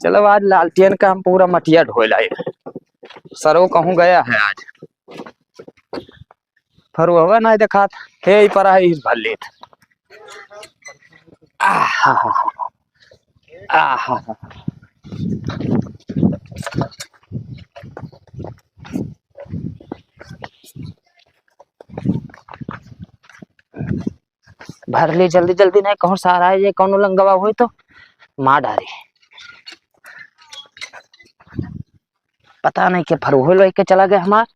चलो आज लालटेन का हम पूरा मटिया ढोए लाए। सरो कहूँ गया है आज फरुआ नहीं देखा हे पर इस भल्ले आहा आहा भर ले जल्दी जल्दी नहीं कहूँ सारा है ये कौन लंगवा हुई तो मार डारे पता नहीं क्या फरुआ लेके चला गया हमार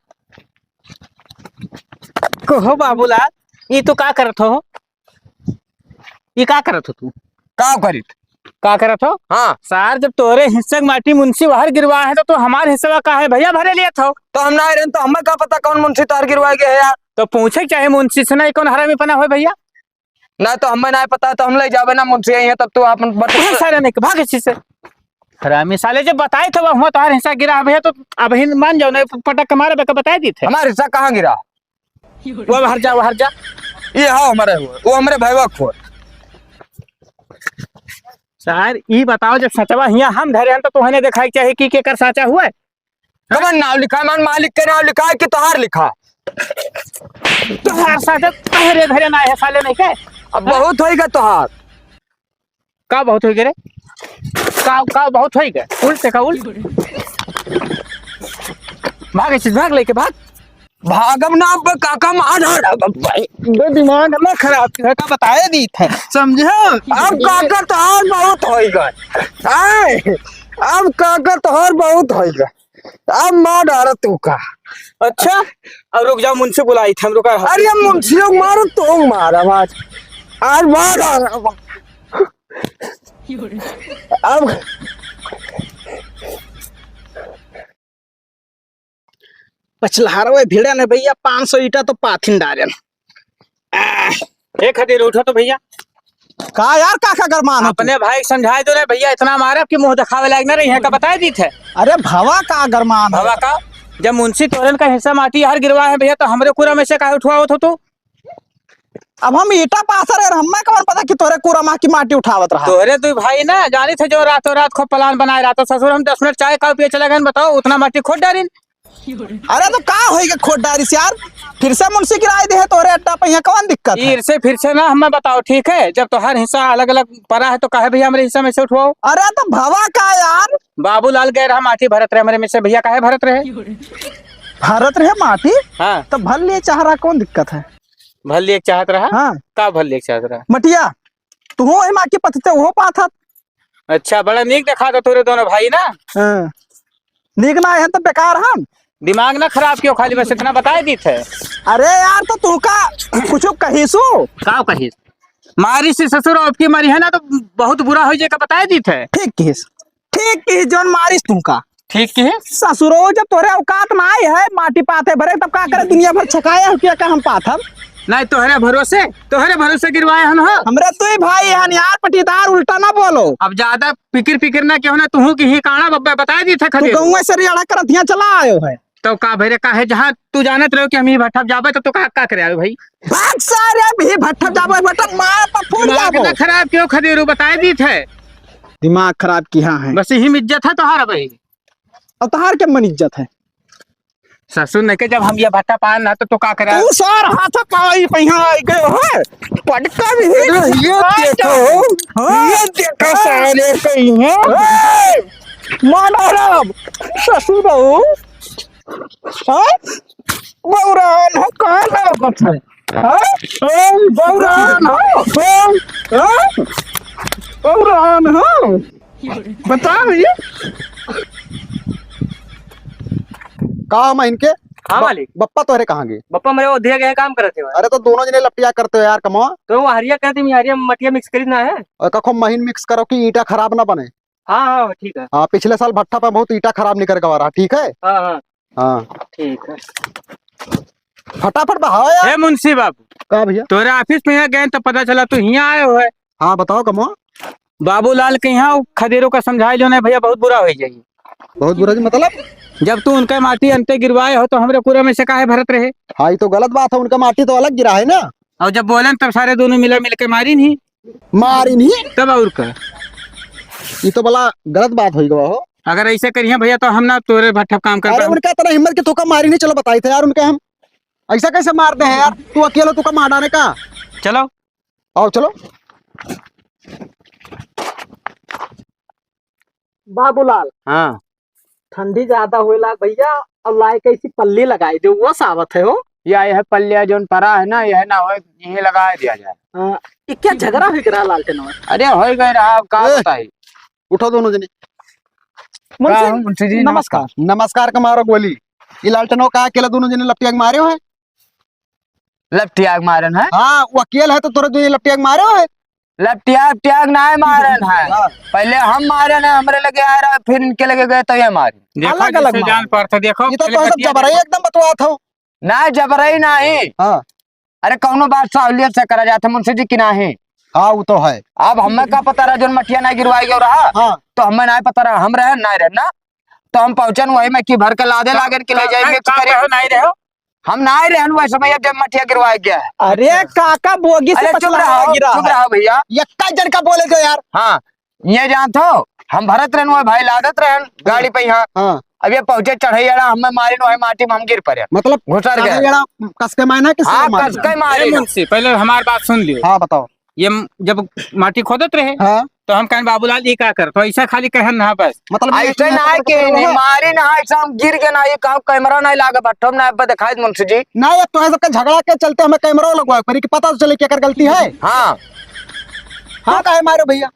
कहो बाबूलाल ये तो का करत हो? ये का करत हो तू? का करत हो? हाँ सार जब तोरे हिस्से माटी मुंशी बाहर गिरवा है तो हमारे हिस्सा का है भैया भरे लिया था। तो हम ना रहे तो हमें क्या पता कौन मुंशी तार गिरवा गया है यार। तो पूछे चाहे मुंशी से नहीं कौन हरामी पना हो भैया ना तो हमें नहीं पता तो हम ले जावे ना मुंशी है तब तो आप सारे नहीं भाग इसी से हरामी साले जब बताए थे वह तुम्हारे हिस्सा गिरा भैया तो अब ही मान जाओ नहीं पटक के मारे बेका बताए दी थे। हमारा हिस्सा कहाँ गिरा? वो बाहर जा ये हाँ हमारे हुए वो हमारे भाई खो सर ये बताओ जब सचवा हिया हम धरे हैं तो तुम्हें देखा चाहिए कि के कर साचा हुआ है। कमन नाम लिखा है मान मालिक के नाम लिखा है कि तोहार लिखा तोहार साचा तहरे धरे ना है साले नहीं के अब बहुत होएगा तोहार का बहुत हो गए रे का बहुत हो गए उल्ट से का उल्ट भाग लेके भाग भागम ना अब काका मार भाई दिमाग ना खराब है का बताए दी थे समझो। अब काका तोहार बहुत होएगा अब काका तोहार बहुत होएगा अब मार डाल तू का। अच्छा अब रुक जाओ मुंशी बुलाई थे हम रुका। अरे मुंशी लोग मारो तो मार आवाज आज मार अब पछलहार वे भिड़ा ने भैया 500 ईटा तो पाथिन डालन एक हदेर उठो तो भैया का यार काका गरमान अपने भाई समझाए दो रे भैया इतना मारा कि मुंह दिखावे लायक ना रही है का बताए दी थे। अरे भवा का गरमान भवा का जब मुंशी तोरन का हिस्सा माटी हर गिरवा है भैया तो हमरे पूरा में से काहे उठवाओ तो तू अब हम ईटा पासर है हमें कौन पता कि तोरे कुरा माँ की माटी उठावत रहा। तोरे तू भाई ना जानी थे जो रातों रात खूब प्लान बनाए रहा तो ससुर हम 10 मिनट चाय का पिए चले गए बताओ उतना माटी खोद डारिन। अरे तो का होएगा खोद डारिस यार फिर से मुंशी किराए दे है तोरे अड्डा पे यहाँ कौन दिक्कत है? फिर से ना हमें बताओ ठीक है जब तो हर हिस्सा अलग अलग पड़ा है तो काहे भैया हमारे हिस्सा में से उठवाओ। अरे तो भवा का यार बाबूलाल गए रहा माटी भरत रहे हमारे में से भैया काहे भरत रहे भारत रहे माटी हाँ तो भर लिए चाह रहा कौन दिक्कत है? भल्ली एक चाहत रहा हाँ का भल्ली एक चाहत रहा मटिया तू हो माँ की पथते वो पाथ अच्छा बड़ा नीक देखा था तोरे दोनों भाई ना। हाँ। नीक ना है तो बेकार हम दिमाग ना खराब क्यों खाली बस इतना बताए दी थे। अरे यार तो तू का कुछ कहीसू का कही मारी से ससुर आपकी मारी है ना तो बहुत बुरा हो जाएगा बताए दी थे। ठीक कहिस जोन मारिस तू का ठीक की ससुरो जब तोरे औकात में आई है माटी पाथे भरे तब का करे दुनिया भर छकाया हो क्या हम पाथम नहीं तोहरे भरोसे गिरवाए हम हाँ। हमरे तो भाई है यार पटीदार उल्टा ना बोलो अब ज्यादा फिक्र ना क्यों ना तू की ही काना बब्बा बताए दी थे तू गौवा से रियाड़ा करत यहाँ चला आयो है तो का भरे का है जहाँ तू जानत रहो कि हम ही भट्ठा जाबे तो का करे आयो भाई भाग सारे भी भट्ठा जाबे भट्ठा मार पर फूट जाबो दिमाग खराब क्यों खदेरू बताए दी थे। दिमाग खराब किया है बस यही इज्जत है तोहार भाई और तोहार के मन इज्जत है ससुर ने के जब हम ये भट्टा पान ना तो का करे तू सर हाथ पाई पहिया आई गयो है पटका भी ये देखो सारे कहीं है मानव ससुर बहू हाँ बौरान हो कहाँ लागत है हाँ बौरान हो बता भैया कहा मैं इनके हाँ मालिक बप्पा तोहरे कहाँ गए? बप्पा मेरे वो दिए गए काम करते हो। अरे तो दोनों जने लपटिया करते हो यार कमो तो वो हरिया कहती मैं हरिया मटिया मिक्स खरीदना है और कखो महीन मिक्स करो कि ईटा खराब ना बने। हाँ हाँ ठीक है हाँ पिछले साल भट्ठा पे बहुत ईटा खराब निकल के आ रहा ठीक है। हाँ हाँ हाँ ठीक है फटाफट बहाओ यार। मुंशी बाबू कहा भैया तोरे ऑफिस में यहाँ गए तो पता चला तू यहाँ आए हो है। हाँ बताओ कमो बाबूलाल के यहाँ खदेरों का समझाए जो नहीं भैया बहुत बुरा हो जाएगी। बहुत बुरा जी मतलब जब तू उनके माटी अंते गिरवाए हो तो हमरे पूरा में से काहे भरत रहे। हाँ ये तो गलत बात है उनका माटी तो अलग गिरा है ना और जब बोले तब सारे दोनों मिल के मारी नहीं मारी नहीं तब और का ये तो बड़ा गलत बात हो गया हो। अगर ऐसे करिए भैया तो हम ना तोरे भट्ठा काम कर अरे उनका इतना हिम्मत के तुका मारी नहीं, चलो बताई थे यार उनके हम ऐसा कैसे मारते हैं यार, तू अकेला तुका मार डाले का। चलो आओ चलो। बाबूलाल, हाँ ठंडी ज्यादा होएला भैया, अब लाए कैसी पल्ली लगाई दे, वो सावत है हो। या यह पल्लिया जोन परा है ना, यह ना हो यही लगा दिया जाए। ये क्या झगड़ा हो रहा लालटेन में? अरे हो गए रहा, अब का बताई। उठो दोनों जने। मुंशी जी नमस्कार। नमस्कार का मारो गोली। ये लालटेनो का अकेला दोनों जने लपटिया के मारे हो है? लपटियाग मारन है। हाँ वो अकेला है तो तोरे दोनों लपटिया के मारे हो है? लपटियाग त्याग ना मारन है, पहले हम मारन है, हमरे लगे आ रहा, फिर इनके लगे गए तो ये मारी। देखो अलग अलग जिससे जान पड़ता देखो ये तो सब जबरई एकदम बतवा था। ना जबरई नहीं। हाँ अरे कौनो बात सहूलियत से करा जाता मुंशी जी की नहीं। हाँ वो तो है। अब हमें का पता रहा जो मठिया ना गिरवाई गयो रहा, हाँ तो हमें ना पता रहा, हम रहे ना रहे ना, तो हम पहुंचन वही में की भर के लादे लागन के ले जाए मिक्स करे। नहीं रहो हम ना ही रहन वही समय जब मठिया गिरवाया गया है। अरे काका बोगी से अरे चुप रहो भैया। यक्का जन का बोले जो यार। हाँ ये जानते हो, हम भरत रहन वही भाई लादत रहन गाड़ी पे यहाँ। हाँ अब ये पहुंचे चढ़ैया हमें मारे वही माटी में हम गिर पड़े, मतलब घुसर गए। कसके मायना किस हाँ कस के मारे। मुंशी पहले हमारी बात सुन लियो। हाँ बताओ। ये जब माटी खोदत रहे हाँ तो हम कहें बाबूलाल ये क्या कर, तो ऐसा खाली कहन ना बस। मतलब ऐसे ना है कि मारी ना ऐसा हम गिर गए ना, ये काम कैमरा नहीं लागे बट्टम ना पे दिखाई मुंशी जी। ना ये तो है सबका झगड़ा के चलते हमें कैमरा लगवाए पर कि पता तो चले क्या कर गलती है। हाँ हाँ काहे मारो भैया,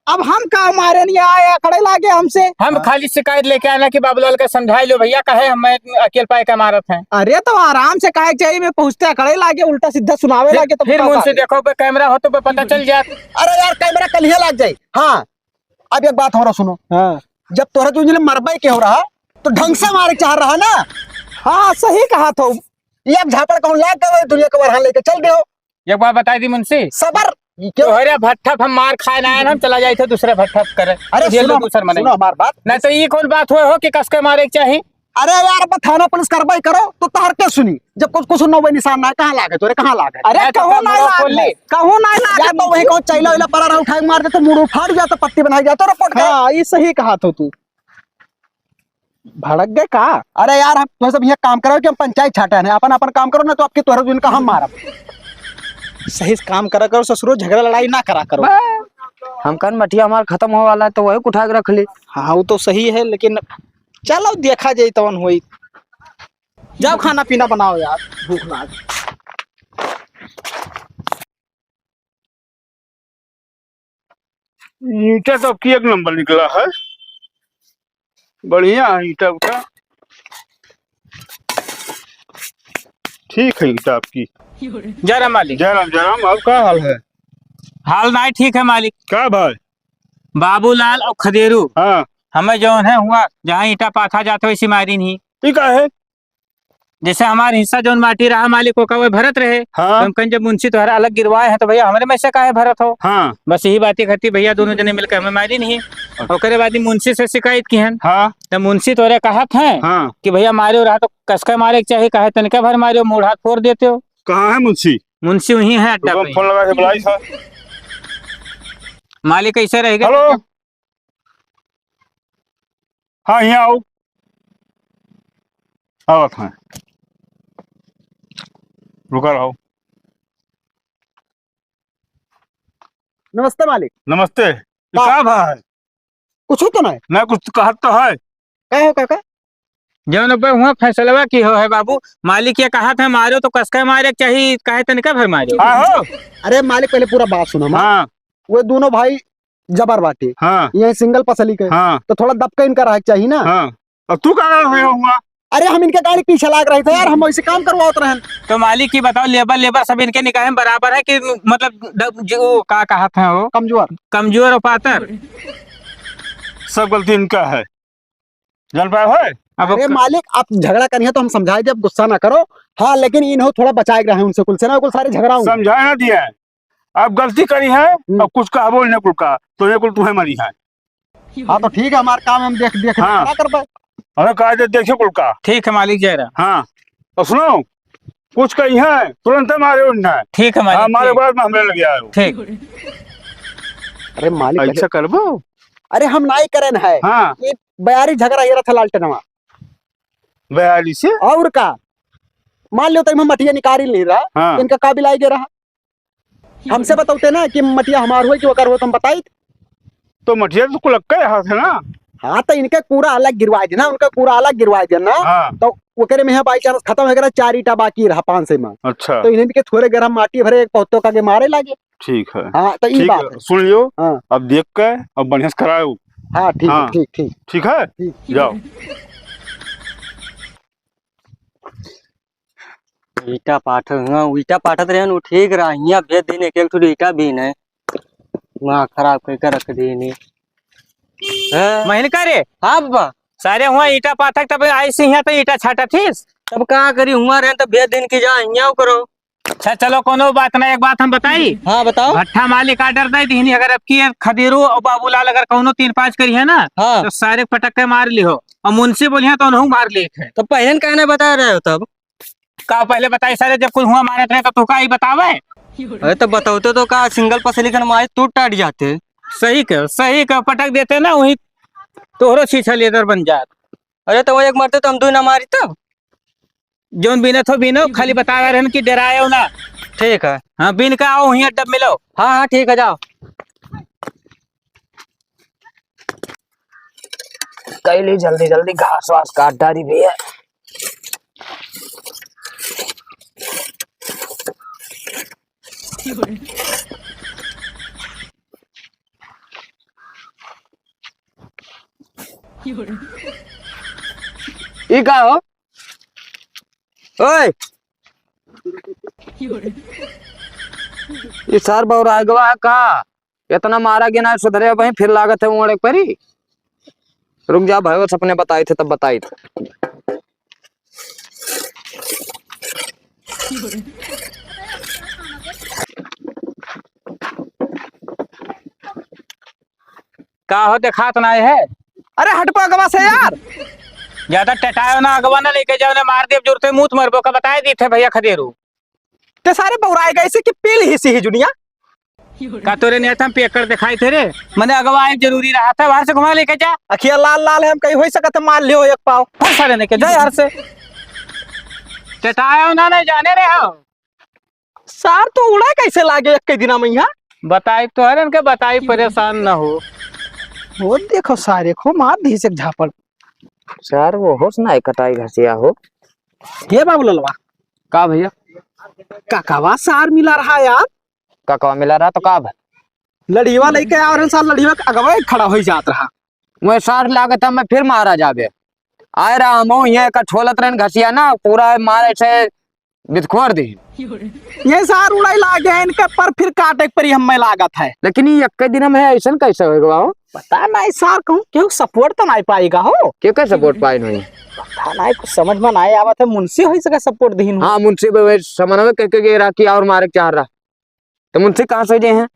अब हम का मारे नहीं आए खड़े लागे हमसे। हम खाली शिकायत लेके आना कि बाबूलाल का समझाई लो भैया, कहे हम अकेले पाए का मारत है। अरे तो आराम से काहे चाहिए, मैं पहुंचते खड़े लागे उल्टा सीधा सुनावे लागे तो फिर मुंशी देखो कैमरा हो तो पता चल जाए। अरे यार कैमरा कल ही लग जाए। हाँ अब एक बात हो रहा सुनो। हाँ जब तोहरा तुझे मरबई के हो रहा तो ढंग से मारे चाह रहा ना। हाँ सही कहा तो ये झापड़ कहूँ लाग गए दुनिया के वरहां लेके चल दियो। एक बार बता दी मुंशी, सबर तो अरे भट्ठा हम मार खाए ना हम चला जाए थे दूसरे भट्ठा करे। अरे सुनो हमार बात। नहीं तो ये कौन बात हो कि कसके मारे के चाहिए। अरे यार अब थाना पुलिस कार्रवाई करो तो तहर के सुनी, जब कुछ नो निशान ना कहाँ लागे तोरे कहाँ लागे। अरे कहूँ ना लागे, कहूँ ना लागे यार, तो वही कहूँ चैला वैला पड़ा रहा उठाए मार दे तो मुड़ फाड़ जाता, पट्टी बनाई जाता रिपोर्ट। हाँ ये सही कहा तो तू भड़क गए का। अरे यार हम तो सब ये काम करो कि हम पंचायत छाटा है, अपन अपन काम करो ना तो आपके तोहरा दिन का हम मारा। सही काम करा करो ससुरो, झगड़ा लड़ाई ना करा करो। हम कन मठिया हमारा खत्म हो वाला है तो वही उठा के रख ली। हाँ वो तो सही है, लेकिन चलो देखा जाए तवन हुई। जाओ खाना पीना बनाओ यार, भूख लाग। ईटा तो की एक नंबर निकला है, बढ़िया है ईटा उठा, ठीक है ईटा आपकी। जरा मालिक। जयराम जयराम, अब क्या हाल है? हाल नहीं ठीक है मालिक। क्या भाई? बाबूलाल और खदेरू हाँ हमें जो है हुआ जहाँ ईटा पाथा जाते वैसी मारी नहीं। ठीक है। जैसे हमारे हिस्सा जो माटी रहा मालिक को का भरत रहे। हाँ तो हम कहीं जब मुंशी तुम्हारा अलग गिरवाए हैं तो भैया हमारे में से काहे भरत हो। हाँ बस यही बातें करती भैया दोनों जने मिलकर हमें मारी नहीं। और करे बाद मुंशी से शिकायत की है। हाँ तो मुंशी तोरे कहत है हाँ। कि भैया मारे रहा तो कसका मारे के चाहिए, कहे तनिका भर मारे मुड़ हाथ फोड़ देते हो। कहाँ है मुंशी? मुंशी वही है अड्डा पे। फोन लगा के बुलाई था। मालिक कैसे रहेगा? हेलो हाँ यहाँ आओ, आवत है, रुका रहो। नमस्ते मालिक। नमस्ते। ये क्या भाई? कुछ तो नहीं ना कुछ कहत तो है। क्या हो काका? जो नब्बे हुआ फैसला की हो है बाबू। मालिक ये कहा था मारो तो कसका मारे के चाहिए, कहे तनिका भर मारे। हाँ हो। अरे मालिक पहले पूरा बात सुनो। हाँ वो दोनों भाई जबर बाटे, हाँ ये सिंगल पसली के, हाँ तो थोड़ा दबका इनका रहा चाहिए ना। हाँ। और तू क्या कर रहे हो हुआ? अरे हम इनके गाड़ी पीछे लाग रहे थे यार, हम वैसे काम करवाते रहे। तो मालिक की बताओ लेबर लेबर सब इनके निकाह में बराबर है कि मतलब जो का कहा था वो कमजोर कमजोर और पातर? सब गलती इनका है, जान पाए हो? अब अरे मालिक आप झगड़ा करिए तो हम समझाए, जब गुस्सा ना करो। हाँ लेकिन इन्हों थोड़ा बचाए रहे उनसे कुल से ना, कुल सारे झगड़ा समझाए ना दिया है। अब गलती करी है और कुछ कहा बोलने कुल का तो ये कुल तुम्हें मरी है। हाँ तो ठीक है, हमारा काम हम देख देख हाँ। क्या कर पाए। अरे कहा देखिए कुल का। ठीक है मालिक जयरा। हाँ और सुनो, कुछ कही है तुरंत मारे उन्हें। ठीक है हाँ मालिक। मारे बाद में हमने लग गया है। ठीक। अरे मालिक ऐसा करबो अरे हम नाई करे न है हाँ ये बयारी झगड़ा ये रहा था लालटेनवा 42 से। और का मान लो तो मटिया निकाल ही नहीं रहा हाँ इनका काबिल आई गया रहा हमसे बताते ना कि मटिया हमार हो कि अगर हो तुम बताई तो मठिया तो कुलक्का यहाँ थे ना। हाँ तो इनके पूरा अलग गिरवा देना उनका पूरा अलग गिरवा देना हाँ तो वो करे में बाई चांस खत्म हो गया 4 ईटा बाकी रहा 500 में अच्छा तो इन्हें भी के थोड़े गरम माटी भरे एक पौधों का के मारे लागे ठीक है। हाँ तो ये ठीक बात है है सुन लियो। हाँ अब देख के अब बढ़िया से कराओ। हाँ ठीक हाँ। है ठीक ठीक ठीक है ठीक। जाओ। ईटा पाठ हाँ ईटा पाठत रहे नु ठीक रहा हिया भेज देने के थोड़ी ईटा भी नहीं माँ खराब करके रख देनी महीन का रे हाँ बाबा सारे हुआ ईटा पाथक तब आई से यहाँ तो ईटा छाटा थीस। तब कहा करी हुआ रहे तो भेज दिन की जा हिया करो। अच्छा चलो कोनो बात नहीं, एक बात हम बताई। हाँ बताओ। भट्ठा मालिक आर्डर दे दी अगर अब की खदेरू और बाबूलाल अगर कौनो 3-5 करी है ना हाँ तो सारे पटक के मार लिहो और मुंशी बोलिए तो उन्होंने मार लिए है। तो पहले कहने बता रहे हो तब का पहले बताई सारे जब कोई हुआ मारे थे तो तू का ही बतावे। अरे तो बताओते तो का सिंगल पसली खन मारे टूट टाट जाते। सही का पटक देते ना वही तोहरो छीछा लेदर बन जात। अरे तो वो एक मरते तो हम दो ना मारी तब जोन बिने थो बिनो खाली बता रहे कि डरायो ना। ठीक है। हाँ बिन का आओ वहीं अड्डा मिलो। हाँ हाँ ठीक है जाओ। कैली जल्दी जल्दी घास वास काट डाली भैया। ये का हो ओए ये सर बहुरा गवा का इतना मारा गिना सुधरे वहीं फिर लागत है उड़े परी। रुक जा भाई वो सपने बताए थे तब बताई थे। का हो देखा तो नहीं है। अरे हटपा गवा से यार ज्यादा टटायो ना अगवा ना लेके जाओ ना मार दे जरूरत मुंह मरबो का बताए दी थे भैया खदेरू ते सारे बहुराए गए से कि पील ही सी ही दुनिया का तोरे ने हम पेकर दिखाई थे रे मैंने अगवा आए जरूरी रहा था बाहर से घुमा लेके जा। अखिया लाल लाल है हम कहीं हो सकत मान लियो एक पाव हर सारे ने के जा यार से टटायो ना नहीं जाने रे हो। सार तो उड़ा कैसे लागे एक के दिना में यहाँ बताई तो हरन के बताई परेशान ना हो। वो देखो सारे को मार दी से झापड़ सर वो होश ना कटाई घसिया हो। हे बाबू ललवा का भैया काकावा सार मिला रहा यार काका मिला रहा तो का भाई लड़ीवा लेके आ और साल लड़ीवा अगवा खड़ा हो जात रहा मैं सार लागत है मैं फिर मारा जाबे आए रहा हम यहाँ का छोलत रहन घसिया ना पूरा मारे से बिथखोर दी। ये सार उड़ाई लागे इनके पर फिर काटे पर हम में लागत है लेकिन ये एक दिन में ऐसा कैसे होगा हो पता नहीं सार कहूँ क्यों सपोर्ट तो नहीं पाएगा हो के कैसे सपोर्ट पाई नहीं। पता नहीं कुछ समझ में नहीं आवत है मुंशी हो सके सपोर्ट दीन हाँ मुंशी समझ के गिरा कि और मारे चाह रहा तो मुंशी कहाँ से जे हैं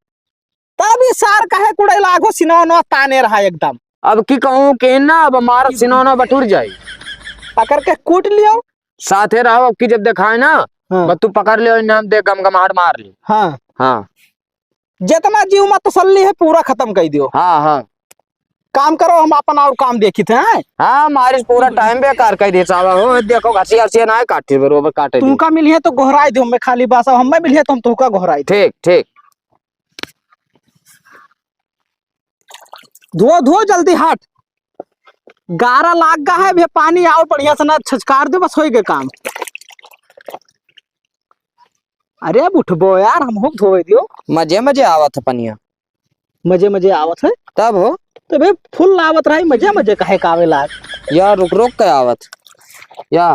तब ये सार कहे कुड़े लागो सिनोनो ताने रहा एकदम अब की कहूँ के ना अब हमारा सिनोना बटुर जाये पकड़ के कूट लियो साथे रहो अब की जब दिखाए ना हाँ। बस तू पकड़ लियो नाम दे गमगमाहट मार ली। हाँ हाँ जितना जीव में तसल्ली है पूरा खत्म कर दियो। हाँ हाँ काम करो हम अपना और काम देखी थे हैं? हाँ हमारे पूरा टाइम बेकार कर दे साहब हो देखो घसिया घसिया ना काटे बरोबर काटे तुम का मिली है तो गोहराई दो मैं खाली बासा हम मिली है तो हम तुमका गोहराई ठीक ठीक धो धो जल्दी हट 11 लाख का है भे पानी आओ बढ़िया से ना छचकार दो बस हो गए काम। अरे अब उठबो यार हम हो धोए दियो मजे मजे आवत है पनिया मजे मजे आवत है तब हो तो भे फुल आवत रही मजे मजे कहे कावे लाग या रुक रुक के आवत या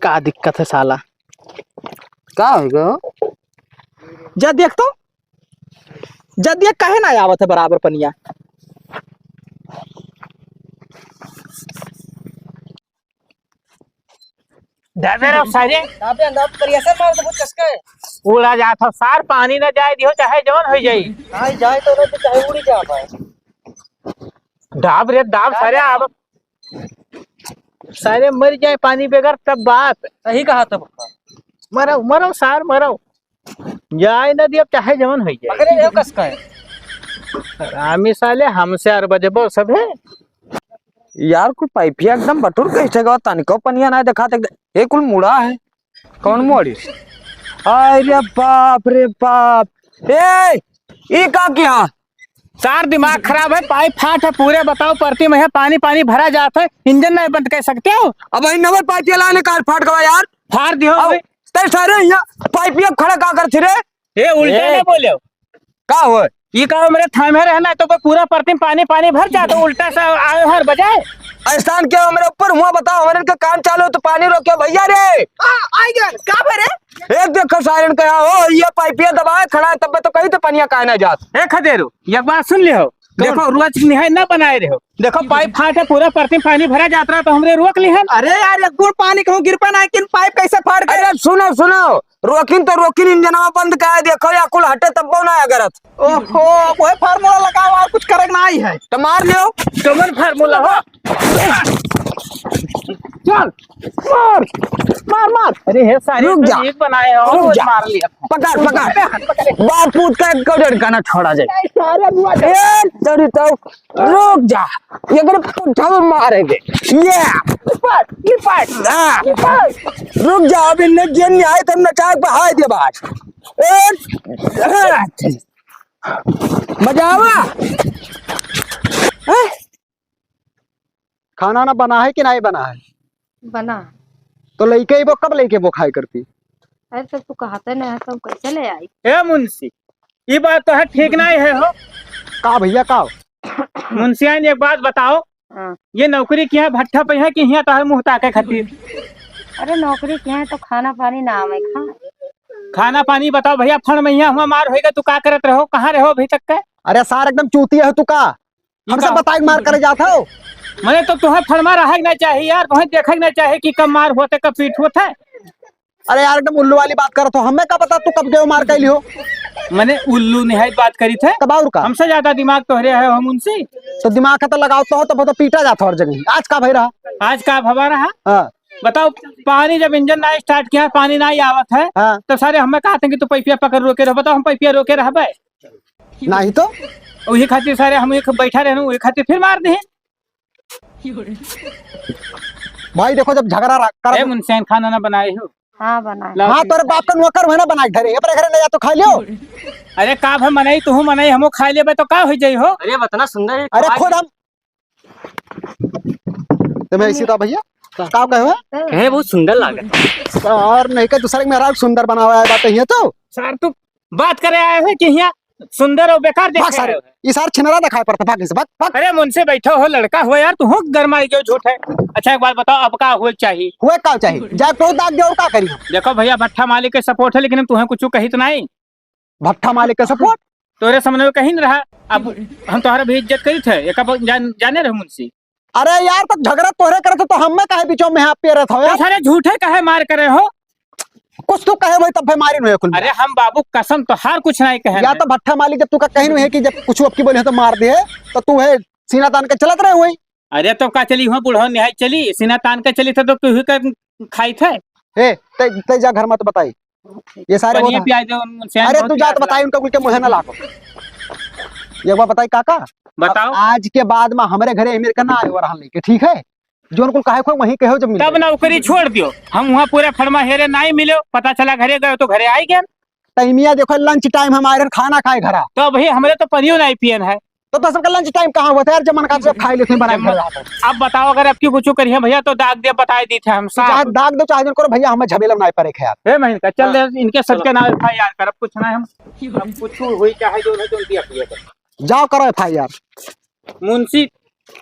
का दिक्कत है साला का होगा जा देख तो जब ये कहे ना आवत है बराबर पनिया सारे दाबे अंदर परियासर मार तो कसका है उड़ा जात हो सार पानी ना जाए दियो चाहे जवन हो जाई हां जाए तो ना चाहे उड़ी जा पाए डाब रे डाब सारे अब सारे मर जाए पानी बगैर तब बात सही कहा तो पक्का मरो मरो सार मरो जाए ना दियो चाहे जवन हो जाए पकड़े रहो कसका है हरामी साले हमसे 8 बजे बोल सब है। यार कुल पाइपिया एकदम बटुर कैसे गवा तनिको पनिया ना देखा तक ये कुल मुड़ा है कौन मोड़ी अरे बाप रे बाप ए ये का किया सार दिमाग खराब है, पाइप फाट है पूरे। बताओ परती में है पानी पानी भरा जाता है, इंजन नहीं बंद कर सकते हो? अब भाई नंबर पाइपिया लाने का फाट गवा यार फाड़ दियो भाई। ते सारे यहाँ पाइपिया खड़ा का कर थे ये उल्टा नहीं बोले हो। का हो ये कहो मेरे थामे रहना है तो पूरा परती में पानी पानी भर जाता, उल्टा सा आए हर बजाए। एहसान क्या मेरे ऊपर हुआ बताओ हमारे का काम चालू हो तो पानी रोके भैया रे आई गया का भरे एक देखो सायरन कहा हो ये पाइपिया दबाए खड़ा है तब तो कहीं तो पनिया काहे ना जात ए खदेरू एक बात सुन लियो, देखो रोज निहाय ना बनाए रहो। देखो पाइप फाट है पूरा परती में पानी भरा जाता रहा तो हमरे रोक ली है। अरे यार एक गुड़ पानी कहूँ गिर पे ना कि पाइप कैसे फाड़ गए। अरे सुनो सुनो रोकिन तो रोकिन इंजनवा बंद कर देखो या कुल हटे तब ना अगरत ओहो वो फार्मूला लगाओ और कुछ करे ना ही है तो मार लियो कमन फार्मूला हो। चल मार मार मार। अरे हे सारे रुक जा। एक बनाए हो रुक और जा। मार लिया। पकड़ पकड़ बाप पूत का एक कौड़ का ना छोड़ा जाए सारे बुआ ए तेरी तो रुक जा ये अगर पुट्ठा में मारेंगे ये रुक जा अभी ने गेन नहीं आए तब नचाक पे हाय दे बात मजा आवा खाना ना बना है कि नहीं बना है? बना। तो लइके वो कब लेके वो खाए करती? अरे तो तू कहते नहीं है तो कैसे ले आई? ए मुंशी ये बात तो है ठीक नहीं है हो। का भैया का मुंशिया ने एक बात बताओ, हाँ। ये नौकरी किया भट्ठा पे है कि यहाँ तो मुँह ताके खातिर? अरे नौकरी किया है तो खाना पानी ना आवे खा। खाना पानी बताओ भैया, फण में यहाँ हुआ मार होएगा तू का करत रहो, कहाँ रहो अभी तक का? अरे सार एकदम चूतिया है तू का हमसे बताई मार करे जाता हो। मैंने तो तुम्हें फरमा रहा ना चाहिए यार, तुम्हें देखा ना चाहिए कि कब मार होते कब पीठ होता है। अरे यार एकदम उल्लू वाली बात कर तो हमें क्या पता तू कब गए मार कैली हो। मैंने उल्लू निहायत बात करी थे, कब और का हमसे ज्यादा दिमाग तोहरे है हम उनसे। तो दिमाग का तो लगाओ तो पीटा जाता हर जगह। आज का भाई रहा आज का भवा रहा हाँ बताओ, पानी जब इंजन ना स्टार्ट किया पानी ना आवत है हाँ तो सारे हमें कहते हैं कि तू पैपिया पकड़ रोके रहो। बताओ हम पैपिया रोके रह नहीं तो वही खातिर सारे हम एक बैठा रहे वही खातिर फिर मार दे। भाई देखो जब झगड़ा कर मुंशियान खाना ना बनाए हो? हाँ बना। हाँ तोरे बाप का नौकर है ना बना के घरे अपने घरे ले जा तो खा लियो। अरे का भाई मनाई तू मनाई हमो खा लेबे तो का हो जाई हो। अरे बतना सुंदर है। अरे खुद हम तुम्हें इसी था भैया का कहे कहे बहुत सुंदर लगा और नहीं के दूसरे मेरा सुंदर बना हुआ है बात है तो सर तू बात करे आए हो कि यहाँ सुंदर और बेकार देख रहे हो। ये सार छिनरा दिखाई पड़ता भाग से भाग। अरे मुझसे बैठो हो लड़का हो यार, तू हो गरमाई क्यों झूठ है। अच्छा एक बात बताओ अब का हो चाहिए? हुए का चाहिए जाए तो दाग दे और का करी हम। देखो भैया भट्ठा मालिक के सपोर्ट है लेकिन तुम्हें कुछ कही तो नहीं। भट्ठा मालिक का सपोर्ट तोरे सामने में कहीं नहीं रहा। अब हम तुम्हारा भी इज्जत करी थे एक जाने रहे मुंशी। अरे यार तो झगड़ा तोहरे करे तो हम में काहे बीचों में हाथ पे रहत हो यार। सारे झूठे कहे मार करे हो? कुछ तो कहे भाई तब मारी नहीं कुल। अरे हम बाबू कसम तो हार कुछ नहीं कहे। या तो भट्ठा मालिक जब तू का कहीं नहीं है कि जब कुछ अब की बोले तो मार दे तो तू है सीना तान के चलत रहे हुए। अरे तो का चली हुआ बुढ़ो निहाय चली सीना तान के चली थे तो तू का खाई थे। ए ते जा घर में तो बताई ये सारे पनिया पिया दो मुंशियान। अरे तू जा तो बताई उनका उनके मुंह ना लागो। ये बात बताई काका बताओ। आज के बाद में हमारे घरे अमीर करना आए और लेके ठीक है जो उनको कहे को वहीं कहो जब तब नौकरी छोड़ दियो। हम वहाँ पूरा फरमा हेरे नहीं मिलो, पता चला घरे गए तो घरे आई गए। टाइमिया देखो लंच टाइम हमारे खाना खाए घरा तो भाई हमारे तो पनियो नहीं पियन है तो सबका लंच टाइम कहाँ हुआ था यार जब मन का सब खाई लेते बना अब बताओ अगर आपकी कुछ करिए भैया तो दाग दे बता दी थे हम चाहे दाग दो चाहे करो भैया हमें झमेला बनाए पड़े यार। ए महीने का चल इनके सबके नाम एफआईआर कर, अब कुछ ना हम कुछ हुई चाहे जो है तो जाओ करो एफआईआर। मुंशी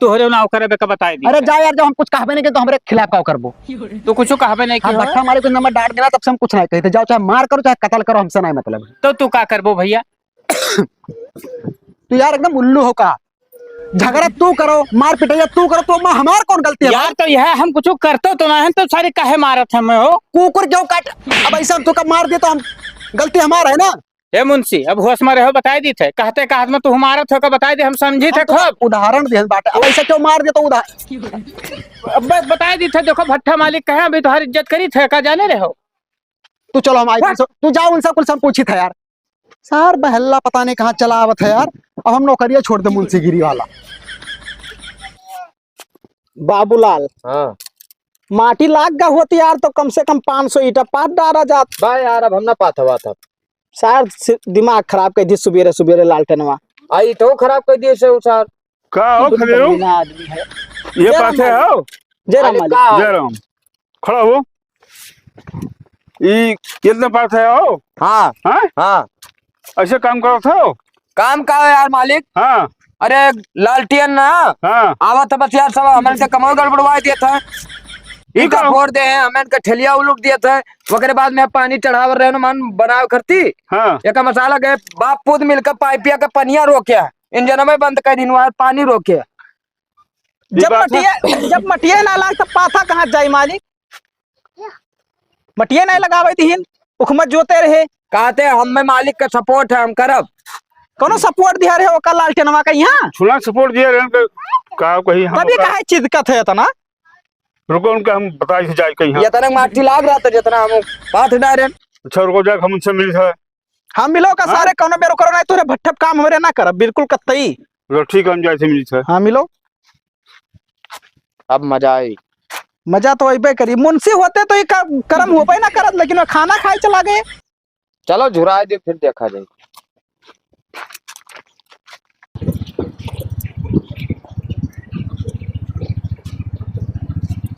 तोहरे नाव करे का बताई दी। अरे जा यार जब हम कुछ कहबे नहीं के तो हमरे खिलाफ का करबो। तो कुछ कहबे नहीं हम भट्ठा मालिक को नंबर डांट देना तब से हम कुछ नहीं कहते। जाओ चाहे मार करो चाहे कत्ल करो हमसे नहीं मतलब। तो तू का करबो भैया? तू यार एकदम उल्लू हो का। झगड़ा तू करो मार पिटाई तू करो तो हमार कौन गलती है यार? तो यह हम कुछ करते तो नहीं तो सारे काहे मारत हमें हो? कुकुर क्यों काट अब ऐसा तू कब मार दे तो हम गलती हमारा है ना। ए मुंशी अब होश में रहो बताई दी थे कहते का हाथ में तू मारत हो का बताई दे हम समझी थे खूब। उदाहरण दे बात अब ऐसा क्यों मार दे तो उदाहरण अब बताई दी थे। देखो भट्ठा मालिक कहे अभी तुम्हारी इज्जत करी थे का जाने रहो। तू चलो हम आई तू जाओ उनसे कुछ हम पूछी था यार। सार बहल्ला पता नहीं कहाँ चला आवत है यार। अब हम नौकरिया छोड़ दे मुंशीगिरी वाला। बाबूलाल, हाँ माटी लाग गा होती यार तो कम से कम 500 ईटा पाट डाला जात। बा यार अब हम ना पात हवा था। सार दिमाग खराब कर दी सुबेरे सुबेरे लालटेनवा। आई तो खराब कर दिए से उसार। का हो खड़े हो? बिना आदमी है। ये बात है हो? जय राम मालिक मालिक। का जय राम। खड़ा हो। ये कितना बात है हो? हाँ हाँ? हाँ ऐसे काम करो था? काम का है यार मालिक। हाँ अरे लालटियन ना हाँ। आवा था बस यार सब हमें से कमल गड़बड़वा दिया था। ये इनका का? फोड़ दे हैं हमें इनका ठेलिया उलूट दिया था। वगैरह बाद में पानी चढ़ावर रहे मान बनाव करती हाँ एक मसाला गए बाप पुत मिलकर पाइपिया का पनिया रोके इंजन में बंद कर दिन पानी रोके। जब मटिया ना लाग तब पाथा कहाँ जाई मालिक? मटिया नहीं लगावे दीहिन उखमत जोते रहे। कहते हम में मालिक का सपोर्ट है हम करब। कोनो सपोर्ट दिया रहे ओका लालटेनवा का यहाँ। छुला सपोर्ट दिया रहन का कहीं हम तभी काहे चिदकत है इतना। रुको उनका हम बताई से जाए कहीं। ये तना माटी लाग रहा था जितना हम बात डायरे। अच्छा रुको जाके हम उनसे मिल है। हम मिलो का सारे कोनो बेरो करो नहीं तोरे भट्ठप काम हमरे ना करब बिल्कुल कतई। तो ठीक है हम जाए से मिल है। हाँ मिलो। अब मजा आई। मजा तो अबे करी मुंशी होते तो ये कर्म होबे ना करत लेकिन वो खाना खाए चला गए। चलो झुराए दे फिर देखा जाए।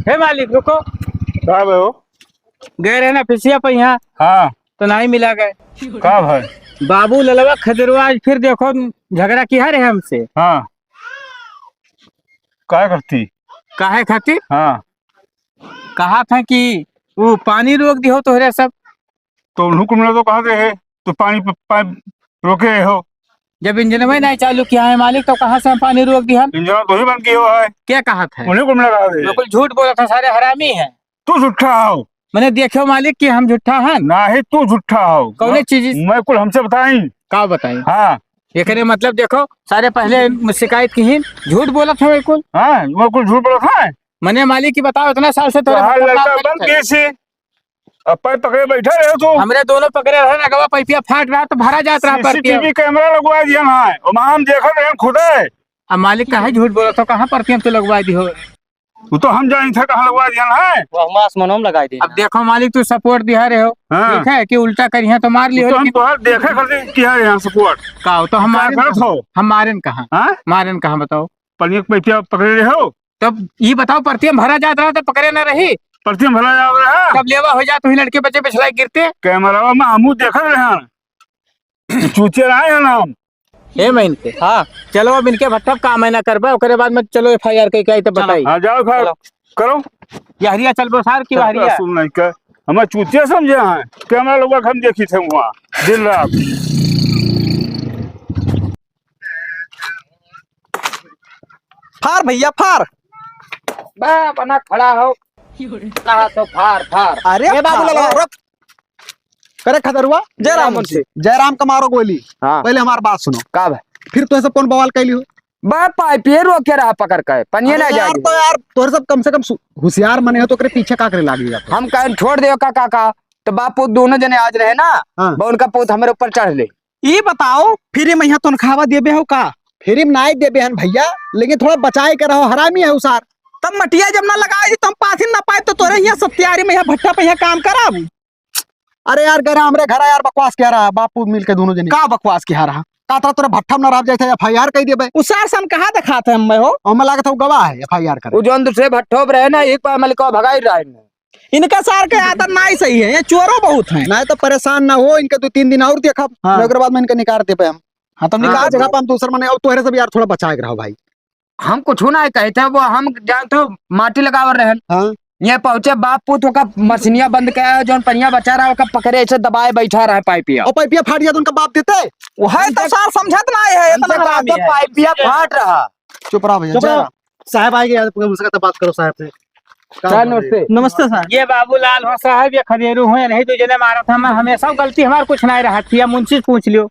हे मालिक रुको। का हो? गए रहे ना फिसिया पे यहाँ हाँ तो नहीं मिला गए। का भाई? बाबू ललवा खदरवा आज फिर देखो झगड़ा किया रहे हमसे। हाँ क्या करती? काहे खातिर हाँ कहा था कि वो पानी रोक दियो तोहरे सब। तो हुक्म ने तो कहा रहे तो पानी पाइप रोके रहे हो। जब इंजन में नहीं चालू किया है मालिक तो कहाँ से हम पानी रोक दिया? इंजन तो ही बंद किया हुआ है। क्या कहा था? उन्हें कुछ लगा दे। बिल्कुल झूठ बोला था सारे हरामी है। तू झूठा हो। मैंने देखो मालिक कि हम झूठा है ना ही तू झूठा हो। कौन चीज मैं कुल हमसे बताई। का बताई? हाँ ये करे मतलब देखो सारे पहले शिकायत की ही झूठ बोला था बिल्कुल। हाँ मैं कुल झूठ बोला था। मैंने मालिक की बताओ इतना साल से तो हर लड़का तो बंद कैसे अब पैर पकड़े बैठा रहे हो। तो हमरे दोनों पकड़े रहे ना गवा पैपिया फाट रहा तो भरा जात रहा पर सीसीटीवी कैमरा लगवा दिया ना है और हम देख रहे हैं खुद है। अब मालिक कहा झूठ बोला तो कहाँ पर हम तो लगवा दी हो। वो तो हम जानी था कहाँ लगवा दिया ना है। वो हम आसमानों में लगाई दी। अब देखो मालिक तू सपोर्ट दिया रहे हो। हाँ। ठीक है कि उल्टा करिए तो मार लियो। तो हम तो देखे करते किया है यहाँ सपोर्ट का तो हम क्या करत हो? हम मारन कहाँ हाँ मारन कहाँ बताओ? पनिया पैपिया पकड़े रहे हो। तब ये बताओ परतियम भरा जात रहा तो पकड़े न रही प्रति भला जा रहा है। तब लेवा हो जात वही लड़के बच्चे पिछला गिरते। कैमरा में हमू देख रहे हैं चूचे रहे हैं नाम। हे मैं इनके हाँ चलो अब इनके भट्टप काम है ना करबा ओकरे बाद में चलो FIR कई कई तो बताई। हाँ जाओ फिर करो। यहरिया चल बसार की वारिया सुन नहीं कर हमें चूतिया समझे हैं। कैमरा लोग हम देखी थे वहाँ दिन रात। फार भैया फार। बा बना खड़ा हो ना तो फार फार। अरे बाबूलाल रुक। करे खदरुआ जयराम मुंशी जयराम का मारो गोली। हाँ पहले हमारी बात सुनो। का भाई फिर तो सब कौन बवाल कैली हो? बा पाइपिए रोके रहा पकड़ के पनिया ना अरे यार जाए। तो यार तोरे सब कम से कम होशियार मने हो तो करे पीछे का करे लागेगा। हम कहें छोड़ दे का तो बापू दोनों जने आज रहे ना हाँ। बा उनका पूत हमारे ऊपर चढ़ ले। ये बताओ फिर में यहाँ तनख्वाह देबे हो का? फिर नाई देबे हन भैया लेकिन थोड़ा बचाए के रहो हरामी है उसार। तब मटिया जब ना लगाए तो हम पासिन ना पाए तो तोरे यहाँ सत्यारी में यहाँ भट्ठा पे यहाँ काम कराब। अरे यार गरा हमरे घर यार बकवास क्या रहा बापू मिल के दोनों जने का बकवास क्या रहा का तोरे भट्ठा में ना रह जाए FIR कह देबे। उसार सन कहा दिखाते हम मैं हो हमें लागत हो गवाह है FIR करे। वो जो दूसरे भट्ठोप रहे ना एक बार मलिक भगाई रहा है। इनका सार के आदत ना ही सही है ये चोरों बहुत हैं ना तो परेशान ना हो इनके 2-3 दिन और देखा अगर बाद में इनके निकाल दे पे हम। हाँ तुम निकाल जगह पे हम दूसरा मने और तोहरे सब यार थोड़ा बचाए रहो भाई। हम कुछ ना कहते वो हम जानते हो माटी लगावर रहे हाँ ये पहुंचे बाप पुत का मशीनिया बंद किया जो पनिया बचा रहा है पकड़े ऐसे दबाए बैठा रहा है पाइपिया और पाइपिया फाट गया तो उनका बाप देते वो है तो सार समझत ना है इतना हरामी है। पाइपिया फाट रहा। चुप रहा भैया साहब आएंगे उसका बात करो साहब से। नमस्ते नमस्ते सर। ये बाबूलाल हो साहब ये खदेरू हो या नहीं तुझे ने मारा था मैं हमेशा गलती हमारी कुछ नहीं रहा थी मुंशी पूछ लियो।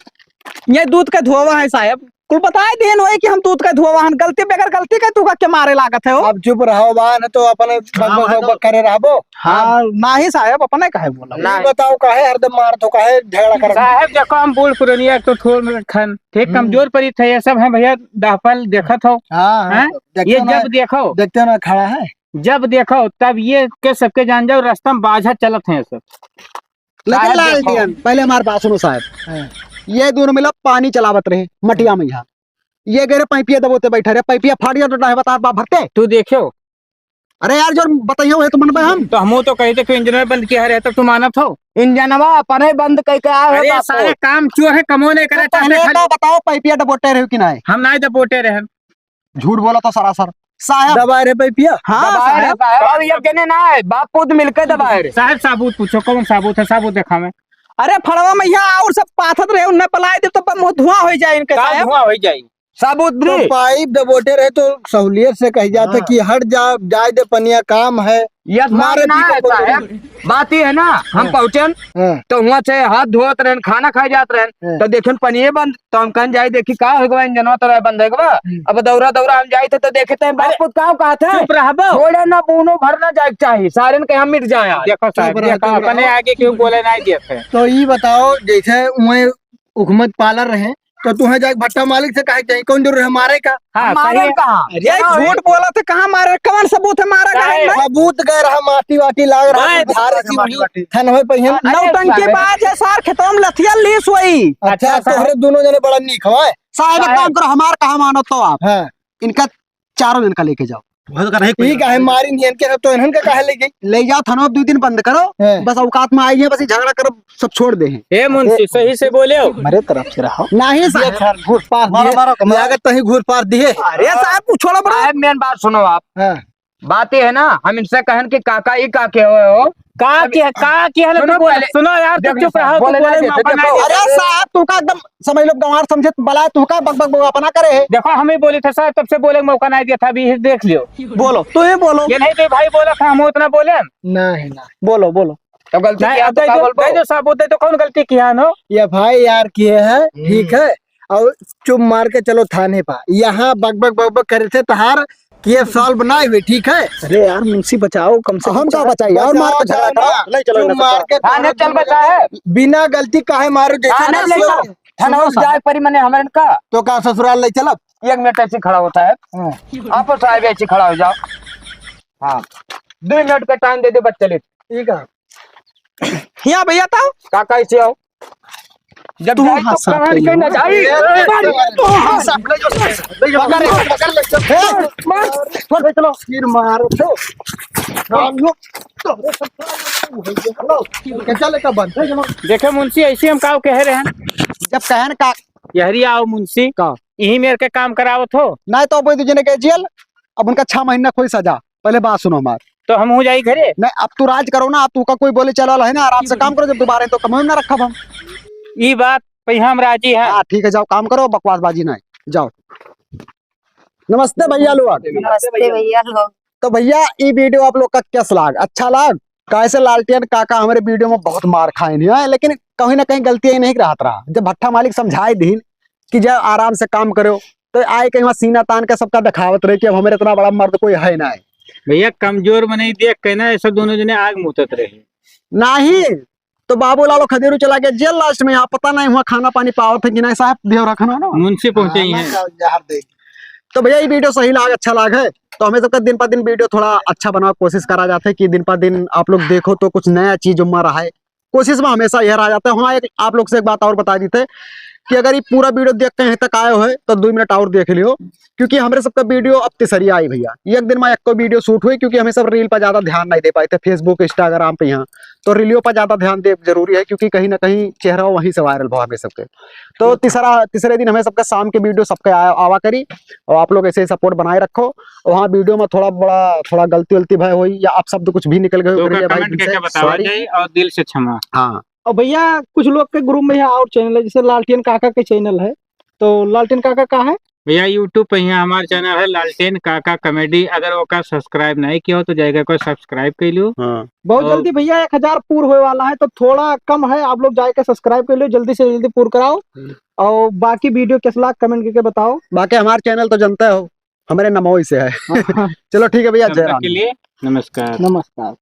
ये दूध का धुआवा है साहब कुल बताए देन होए कि हम दूध का धुआ वाहन गलती बगैर गलती का तू का के मारे लागत है हो। अब चुप रहो बान तो अपने बक करे रहबो। हाँ ना ही साहब अपने काहे बोला ना बताओ काहे हरदम मार तो काहे झगड़ा कर। साहब देखो हम बूढ़ पुरानिया तो थोड़ खन ठीक कमजोर परी थे ये सब है भैया दापल देखत हो। हाँ हैं? ये जब देखो देखते हो ना खड़ा है। जब देखो तब ये के सबके जान जाओ रास्ता में बाझा चलत है सब। लेकिन साहब लाल देखो। दियन पहले हमारे बात सुनो साहब, ये दोनों मिला पानी चलावत रहे मटिया में यहाँ, ये गए पाइपिया दबोते बैठे रहे, पाइपिया फाट गया तो डाहे बता बाप भरते। तू देखो अरे यार जो बताइयो है तो मन में हम तो हम तो कहते कि इंजन बंद किया है तो तू मानत हो। इंजनवा अपने बंद कई के आए अरे हो सारे काम चोर है कमो नहीं करे पहले तो बताओ पाइपिया दबोते रहे कि नहीं। हम नहीं दबोटे रहे। झूठ बोला तो सरासर साहब दबाए रे पाइपिया। हाँ दबाए रे साहब साहब, अब ये कहने ना है बाप पुत मिलकर दबाए रे। साहब साबुत पूछो कौन साबुत है साबुत देखा मैं अरे फड़वा में यहाँ और सब पाथत रहे उन्हें पलाए दे तो मुंह धुआं हो जाए इनके काम साहब। हुआ हो जाए। साबुत तो ब्री पाइप दबोटे रहे तो सहूलियत से कही जाते कि हट जा जाए दे पनिया काम है। यस मारे ना है पीछे साहब, बात ही है ना हम पहुंचन हाँ। तो वहाँ से हाथ धोत रहन खाना खाए जात रहन तो देखन पनिये बंद तो हम कहन जाए देखी का हो गवा इंजनवा तो बंद है गवा। अब दौरा दौरा हम जाए थे तो देखे थे बाप पुत का कहा था चुप रहबो। थोड़े ना बूनो भरना जाए चाहिए सारे के हम मिट जाए आज। देखो साहब चुप रहो, देखो चुप रहो। अपने आगे क्यों बोले नहीं देते। तो ये बताओ जैसे उन्हें हुकूमत पालर रहे तो तुम्हें जाके भट्टा मालिक से कहे चाहिए कौन जरूर है मारे का। हाँ सही मारे है। कहाँ ये झूठ बोला तो कहाँ मारे कौन सबूत है मारा काहे? गया है? सबूत गए रहा माटी वाटी लाग रहा नहीं, धार सी थन होए पहिन। नौटंकी बाज है सार खेतों में लथिया लीस हुई। अच्छा साहब। तोहरे दोनों जने बड़ा नीक हो। साहब एक काम करो हमार कहा मानो तो आप हाँ इनका चारों दिन का लेके जाओ ठीक है मारी नियन के तो इन्हन का काहे ले गई। ले जाओ थाना 2 दिन बंद करो हाँ। बस औकात में आई है बस ये झगड़ा करो सब छोड़ दे हैं। ए मुंशी सही से बोले हो। मेरे तरफ से रहो नहीं साहब घूस पार दिए लागत तही घूस पार दिए। अरे साहब पूछो ना बड़ा साहब मेन बात सुनो आप हाँ। बात ये है ना हम इनसे कहन कि काका ही काके हो का की है सुनो तो बोले पहले। सुनो यार देखो चुप रहो तो बोले बोले नहीं में देते, अपना देखो। ही अरे देते। साहब तू का एकदम समझ लो गंवार समझे बला तू का बक बक अपना करे है। देखो हम ही बोले थे साहब तब से बोले मौका नहीं दिया था अभी देख लियो। बोलो तू ही बोलो ये नहीं तो भाई बोला था हम उतना बोले नहीं ना बोलो बोलो तो गलती नहीं किया अब तो क्या बोलबो? जो साबुत है तो कौन गलती किया नो। ये भाई यार किए है ठीक है और चुप मार के चलो थाने पा यहाँ बक बक बक बक करे थे तहार केस सॉल्व बनाए हुए ठीक है। अरे यार मुंशी बचाओ कम से हम क्या बचाइए और मार के झगड़ा करो नहीं चलो चुप मार के थाने चल बचा है बिना गलती काहे मारो थाने ले चल थाना उस जाए परी मने हमारे का तो का ससुराल ले चलब। 1 मिनट ऐसे खड़ा होता है आप साहब ऐसे खड़ा हो जाओ। हाँ 2 मिनट का टाइम दे दे बच्चे ले ठीक है यहाँ भैया था काका ऐसे आओ जब तू जाए तो हंसा कहानी के कहीं ना जाए तो हंसा पकड़ चलो फिर मारो तो चले का बंद देखे मुंशी ऐसे हम काव कह रहे हैं जब कहन का यहरी आओ मुंशी का यही मेरे के काम करावत हो नहीं तो कोई दूसरे के जेल अब उनका 6 महीना कोई सजा। पहले बात सुनो हमार तो हम हो जाई घरे। नहीं अब तू राज करो ना अब तू का कोई बोले चला है ना आराम से काम करो जब दोबारा तो कम ना रखब हम। ये बात पे हम राजी है। हाँ ठीक है जाओ काम करो बकवासबाजी नहीं जाओ। नमस्ते भैया लोग। नमस्ते भैया लोग। तो भैया ये वीडियो आप लोग का कैसा लाग अच्छा लाग कैसे लालटेन काका हमारे वीडियो में बहुत मार खाए नहीं है लेकिन कहीं ना कहीं गलती नहीं रहत रहा। जब भट्टा मालिक समझाए दिन कि जब आराम से काम करो तो आए कहीं वहाँ सीना तान के सबका दिखावत रहे कि अब हमारे इतना बड़ा मर्द कोई है ना है भैया कमजोर में नहीं देख के ना ऐसा दोनों जने आग मुतत रहे नहीं तो बाबू लालो खदेरू चला गया जेल लास्ट में यहाँ पता नहीं हुआ खाना पानी पाओ थे कि नहीं साहब देव रखना ना। मुंशी पहुंचे ही हैं। तो भैया ये वीडियो सही लाग अच्छा लाग है तो हमें सबका दिन पर दिन वीडियो थोड़ा अच्छा बनाने की कोशिश करा जाता है कि दिन पर दिन आप लोग देखो तो कुछ नया चीज उम्मा रहा है कोशिश में हमेशा यह रह जाता है। हाँ एक आप लोग से एक बात और बता दी थे कि अगर ये पूरा वीडियो देख के यहीं तक आए हो तो 2 मिनट और देख लियो क्योंकि हमारे सबका वीडियो अब तीसरी आई भैया। एक दिन में एक को वीडियो शूट हुई क्योंकि हमें सब रील पर ज्यादा ध्यान नहीं दे पाए थे फेसबुक इंस्टाग्राम पे यहाँ तो रीलियो पर ज्यादा ध्यान दे जरूरी है क्योंकि कहीं ना कहीं चेहरा वहीं से वायरल हुआ हमें सबके। तो तीसरे दिन हमें सबका शाम के वीडियो सबके आवा करी और आप लोग ऐसे ही सपोर्ट बनाए रखो। वहाँ वीडियो में थोड़ा गलती वलती भाई हुई या आप शब्द कुछ भी निकल गए तो हो का कमेंट करके बतावा जाए और दिल से क्षमा। हाँ और भैया कुछ लोग के ग्रुप में यहाँ और चैनल है जैसे लालटेन काका के चैनल है तो लालटेन काका का है भैया यूट्यूब पे यहाँ हमारा चैनल है लालटेन काका कॉमेडी, अगर वो का सब्सक्राइब नहीं किया हो तो जाएगा को सब्सक्राइब कर लो। बहुत और- जल्दी भैया 1000 पूर्ण होने वाला है, तो थोड़ा कम है, आप लोग जाके सब्सक्राइब कर लो, जल्दी से जल्दी पूर्ण कराओ। और बाकी वीडियो कैसा लगा कमेंट करके बताओ। बाकी हमारे चैनल तो जनता हो हमारे नमोई से है। चलो ठीक है भैया, तब जय तक राम। के लिए नमस्कार। नमस्कार।